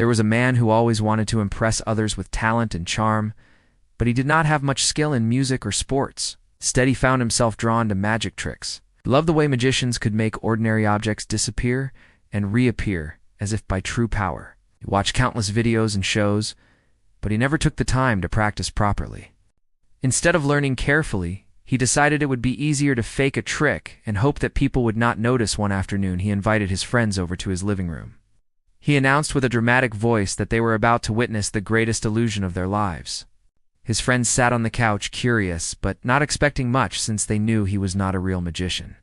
There was a man who always wanted to impress others with talent and charm, but he did not have much skill in music or sports. Instead, he found himself drawn to magic tricks. He loved the way magicians could make ordinary objects disappear and reappear as if by true power. He watched countless videos and shows, but he never took the time to practice properly. Instead of learning carefully, he decided it would be easier to fake a trick and hope that people would not notice. One afternoon, he invited his friends over to his living room. He announced with a dramatic voice that they were about to witness the greatest illusion of their lives. His friends sat on the couch, curious, but not expecting much since they knew he was not a real magician.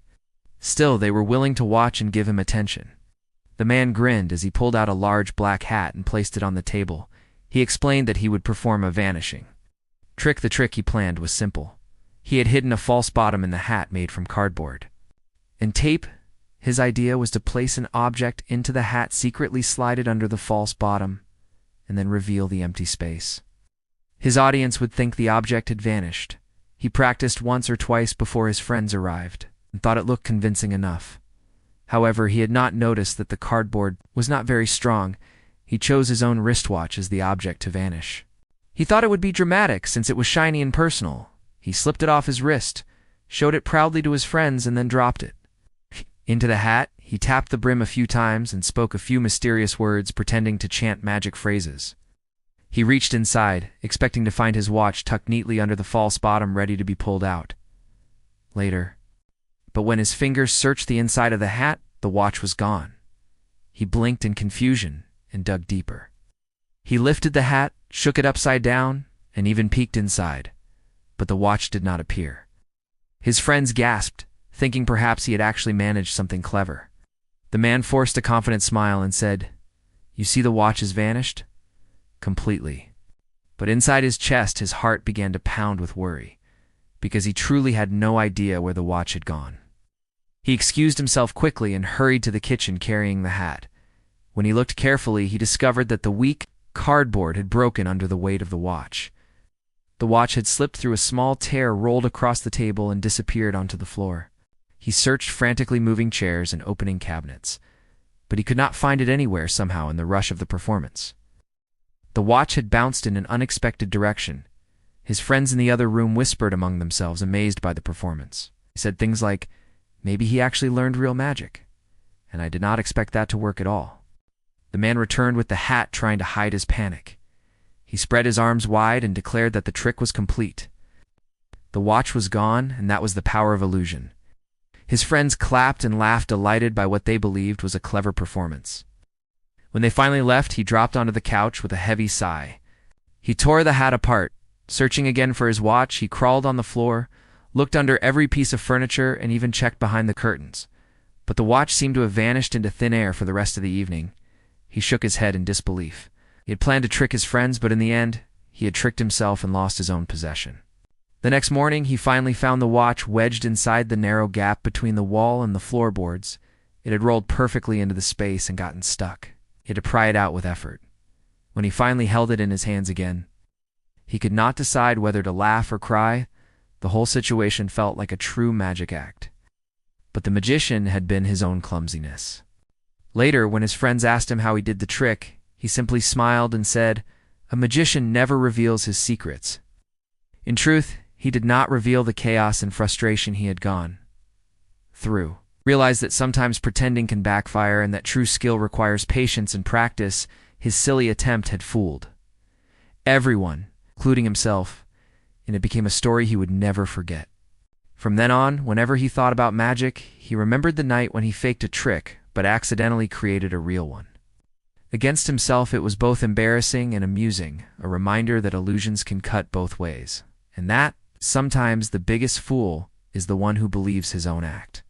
Still, they were willing to watch and give him attention. The man grinned as he pulled out a large black hat and placed it on the table. He explained that he would perform a vanishing trick. The trick he planned was simple. He had hidden a false bottom in the hat made from cardboard and tape. His idea was to place an object into the hat, secretly slide it under the false bottom, and then reveal the empty space. His audience would think the object had vanished. He practiced once or twice before his friends arrived and thought it looked convincing enough. However, he had not noticed that the cardboard was not very strong. He chose his own wristwatch as the object to vanish. He thought it would be dramatic since it was shiny and personal. He slipped it off his wrist, showed it proudly to his friends, and then dropped it into the hat. He tapped the brim a few times and spoke a few mysterious words, pretending to chant magic phrases. He reached inside, expecting to find his watch tucked neatly under the false bottom, ready to be pulled out later. But when his fingers searched the inside of the hat, the watch was gone. He blinked in confusion and dug deeper. He lifted the hat, shook it upside down, and even peeked inside, but the watch did not appear. His friends gasped, thinking perhaps he had actually managed something clever. The man forced a confident smile and said, "You see, the watch has vanished?" Completely. But inside his chest, his heart began to pound with worry, because he truly had no idea where the watch had gone. He excused himself quickly and hurried to the kitchen carrying the hat. When he looked carefully, he discovered that the weak cardboard had broken under the weight of the watch. The watch had slipped through a small tear, rolled across the table, and disappeared onto the floor. He searched frantically, moving chairs and opening cabinets, but he could not find it anywhere. Somehow, in the rush of the performance, the watch had bounced in an unexpected direction. His friends in the other room whispered among themselves, amazed by the performance. He said things like, "Maybe he actually learned real magic, and I did not expect that to work at all." The man returned with the hat, trying to hide his panic. He spread his arms wide and declared that the trick was complete. The watch was gone, and that was the power of illusion. His friends clapped and laughed, delighted by what they believed was a clever performance. When they finally left, he dropped onto the couch with a heavy sigh. He tore the hat apart. Searching again for his watch, he crawled on the floor, looked under every piece of furniture, and even checked behind the curtains. But the watch seemed to have vanished into thin air for the rest of the evening. He shook his head in disbelief. He had planned to trick his friends, but in the end, he had tricked himself and lost his own possession. The next morning, he finally found the watch wedged inside the narrow gap between the wall and the floorboards. It had rolled perfectly into the space and gotten stuck. He had to pry it out with effort. When he finally held it in his hands again, he could not decide whether to laugh or cry. The whole situation felt like a true magic act. But the magician had been his own clumsiness. Later, when his friends asked him how he did the trick, he simply smiled and said, "A magician never reveals his secrets." In truth, he did not reveal the chaos and frustration he had gone through. Realized that sometimes pretending can backfire and that true skill requires patience and practice. His silly attempt had fooled everyone, including himself, and it became a story he would never forget. From then on, whenever he thought about magic, he remembered the night when he faked a trick but accidentally created a real one. Against himself, it was both embarrassing and amusing, a reminder that illusions can cut both ways, and that sometimes the biggest fool is the one who believes his own act.